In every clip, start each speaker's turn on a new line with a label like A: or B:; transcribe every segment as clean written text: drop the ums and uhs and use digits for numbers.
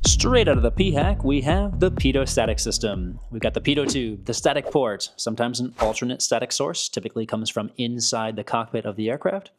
A: Straight out of the P-hack, we have the pitot-static system. We've got the pitot tube, the static port, sometimes an alternate static source, typically comes from inside the cockpit of the aircraft,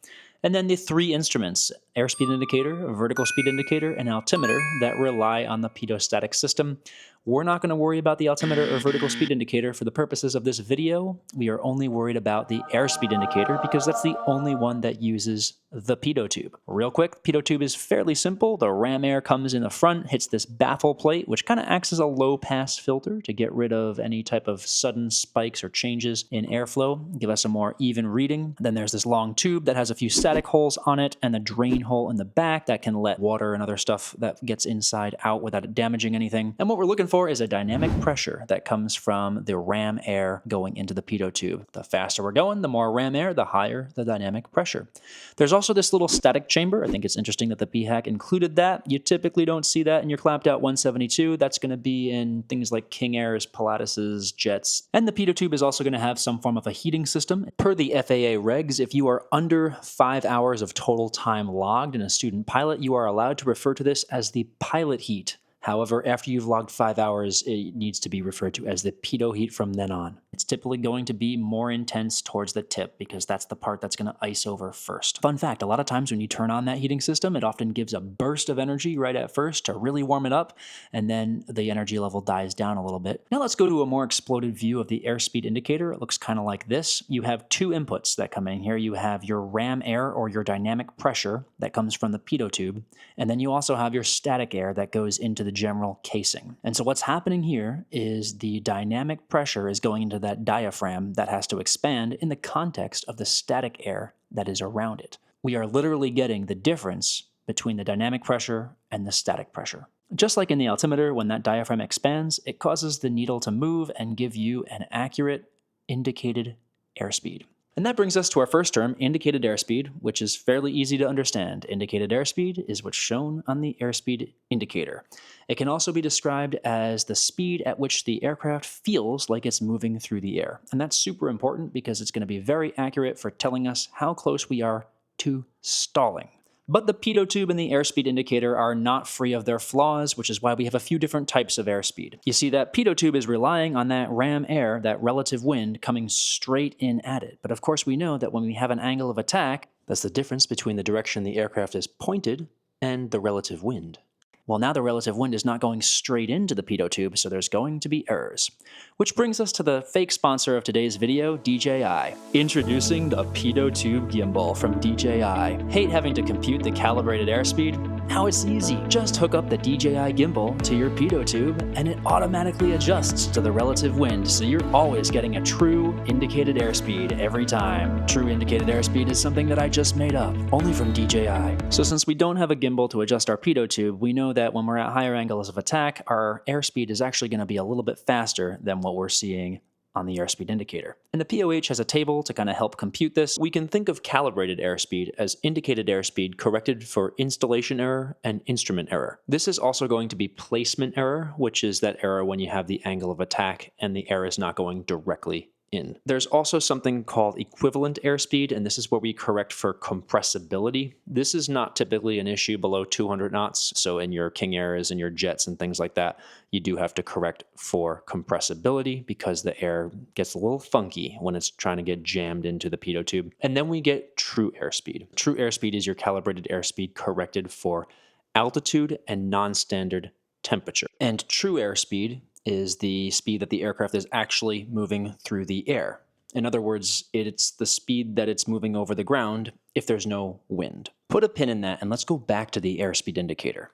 A: and then the three instruments, airspeed indicator, vertical speed indicator, and altimeter that rely on the pitot-static system. We're not going to worry about the altimeter or vertical speed indicator for the purposes of this video. We are only worried about the airspeed indicator because that's the only one that uses the pitot tube. Real quick, pitot tube is fairly simple. The ram air comes in the front, hits this baffle plate, which kind of acts as a low pass filter to get rid of any type of sudden spikes or changes in airflow, give us a more even reading. Then there's this long tube that has a few static holes on it and the drain hole in the back that can let water and other stuff that gets inside out without it damaging anything. And what we're looking for is a dynamic pressure that comes from the ram air going into the pitot tube. The faster we're going, the more ram air, the higher the dynamic pressure. There's also this little static chamber. I think it's interesting that the P-hack included that. You typically don't see that in your clapped out 172. That's going to be in things like King Airs, Pilatuses, jets. And the pitot tube is also going to have some form of a heating system. Per the FAA regs, if you are under 5 hours of total time logged in a student pilot, you are allowed to refer to this as the pilot heat. However, after you've logged 5 hours, it needs to be referred to as the pitot heat from then on. It's typically going to be more intense towards the tip because that's the part that's going to ice over first. Fun fact, a lot of times when you turn on that heating system, it often gives a burst of energy right at first to really warm it up, and then the energy level dies down a little bit. Now let's go to a more exploded view of the airspeed indicator. It looks kind of like this. You have two inputs that come in here. You have your ram air or your dynamic pressure that comes from the pitot tube, and then you also have your static air that goes into the general casing. And so what's happening here is the dynamic pressure is going into that diaphragm that has to expand in the context of the static air that is around it. We are literally getting the difference between the dynamic pressure and the static pressure. Just like in the altimeter, when that diaphragm expands, it causes the needle to move and give you an accurate indicated airspeed. And that brings us to our first term, indicated airspeed, which is fairly easy to understand. Indicated airspeed is what's shown on the airspeed indicator. It can also be described as the speed at which the aircraft feels like it's moving through the air. And that's super important because it's going to be very accurate for telling us how close we are to stalling. But the pitot tube and the airspeed indicator are not free of their flaws, which is why we have a few different types of airspeed. You see, that pitot tube is relying on that ram air, that relative wind, coming straight in at it. But of course we know that when we have an angle of attack, that's the difference between the direction the aircraft is pointed and the relative wind. Well, now the relative wind is not going straight into the pitot tube, so there's going to be errors. Which brings us to the fake sponsor of today's video, DJI. Introducing the pitot tube gimbal from DJI. Hate having to compute the calibrated airspeed? Now it's easy. Just hook up the DJI gimbal to your pitot tube and it automatically adjusts to the relative wind, so you're always getting a true indicated airspeed every time. True indicated airspeed is something that I just made up, only from DJI. So since we don't have a gimbal to adjust our pitot tube, we know that when we're at higher angles of attack, our airspeed is actually going to be a little bit faster than what we're seeing on the airspeed indicator. And the POH has a table to kind of help compute this. We can think of calibrated airspeed as indicated airspeed corrected for installation error and instrument error. This is also going to be placement error, which is that error when you have the angle of attack and the air is not going directly in. There's also something called equivalent airspeed, and this is where we correct for compressibility. This is not typically an issue below 200 knots, so in your King Airs and your jets and things like that, you do have to correct for compressibility because the air gets a little funky when it's trying to get jammed into the pitot tube. And then we get true airspeed. True airspeed is your calibrated airspeed corrected for altitude and non-standard temperature. And true airspeed is the speed that the aircraft is actually moving through the air. In other words, it's the speed that it's moving over the ground if there's no wind. Put a pin in that and let's go back to the airspeed indicator.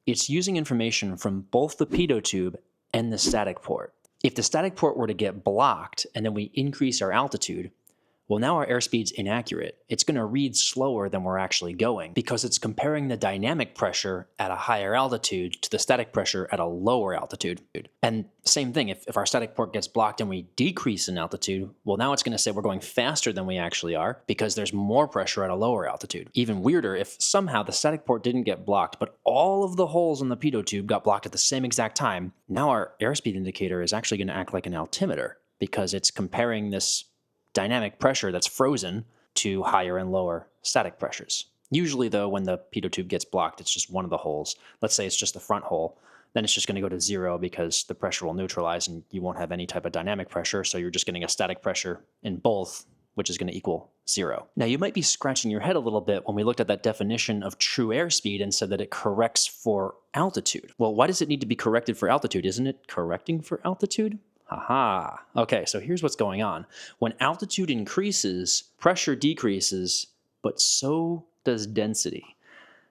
A: It's using information from both the pitot tube and the static port. If the static port were to get blocked and then we increase our altitude, well, now our airspeed's inaccurate. It's going to read slower than we're actually going because it's comparing the dynamic pressure at a higher altitude to the static pressure at a lower altitude. And same thing, if our static port gets blocked and we decrease in altitude, well, now it's going to say we're going faster than we actually are because there's more pressure at a lower altitude. Even weirder, if somehow the static port didn't get blocked, but all of the holes in the pitot tube got blocked at the same exact time, now our airspeed indicator is actually going to act like an altimeter because it's comparing this dynamic pressure that's frozen to higher and lower static pressures. Usually, though, when the pitot tube gets blocked, it's just one of the holes. Let's say it's just the front hole. then it's just going to go to 0 because the pressure will neutralize and you won't have any type of dynamic pressure. So you're just getting a static pressure in both, which is going to equal 0. Now, you might be scratching your head a little bit when we looked at that definition of true airspeed and said that it corrects for altitude. Well, why does it need to be corrected for altitude? Isn't it correcting for altitude? Haha. Okay, so here's what's going on. When altitude increases, pressure decreases, but so does density.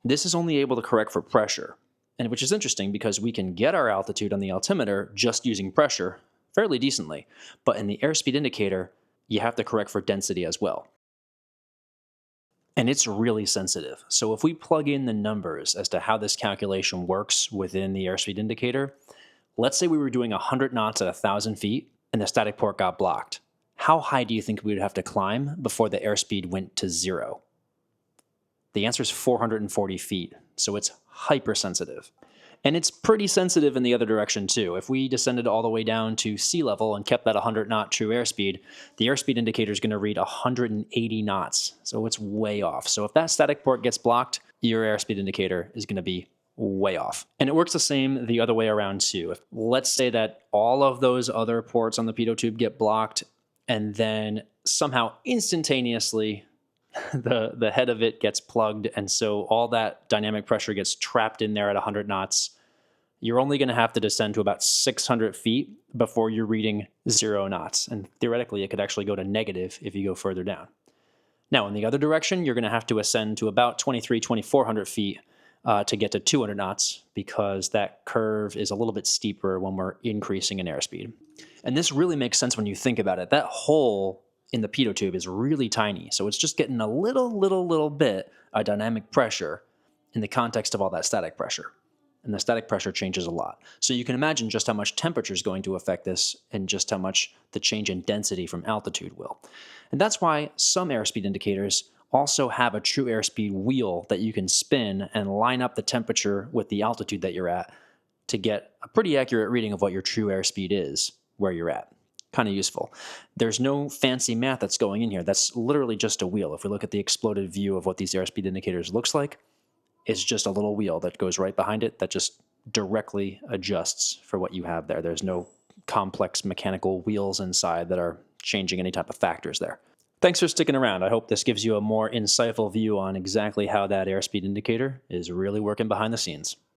A: This is only able to correct for pressure, and which is interesting because we can get our altitude on the altimeter just using pressure fairly decently, but in the airspeed indicator, you have to correct for density as well. And it's really sensitive. So if we plug in the numbers as to how this calculation works within the airspeed indicator, let's say we were doing 100 knots at 1,000 feet and the static port got blocked. How high do you think we would have to climb before the airspeed went to 0? The answer is 440 feet, so it's hypersensitive. And it's pretty sensitive in the other direction too. If we descended all the way down to sea level and kept that 100 knot true airspeed, the airspeed indicator is going to read 180 knots. So it's way off. So if that static port gets blocked, your airspeed indicator is going to be way off. And it works the same the other way around too. If, let's say that all of those other ports on the pitot tube get blocked and then somehow instantaneously the head of it gets plugged, and so all that dynamic pressure gets trapped in there at 100 knots. You're only going to have to descend to about 600 feet before you're reading 0 knots. And theoretically, it could actually go to negative if you go further down. Now, in the other direction, you're going to have to ascend to about 2,400 feet to get to 200 knots because that curve is a little bit steeper when we're increasing in airspeed. And this really makes sense when you think about it. That hole in the pitot tube is really tiny, so it's just getting a little bit of dynamic pressure in the context of all that static pressure. And the static pressure changes a lot. So you can imagine just how much temperature is going to affect this and just how much the change in density from altitude will. And that's why some airspeed indicators also have a true airspeed wheel that you can spin and line up the temperature with the altitude that you're at to get a pretty accurate reading of what your true airspeed is where you're at. Kind of useful. There's no fancy math that's going in here. That's literally just a wheel. If we look at the exploded view of what these airspeed indicators looks like, it's just a little wheel that goes right behind it that just directly adjusts for what you have there. There's no complex mechanical wheels inside that are changing any type of factors there. Thanks for sticking around. I hope this gives you a more insightful view on exactly how that airspeed indicator is really working behind the scenes.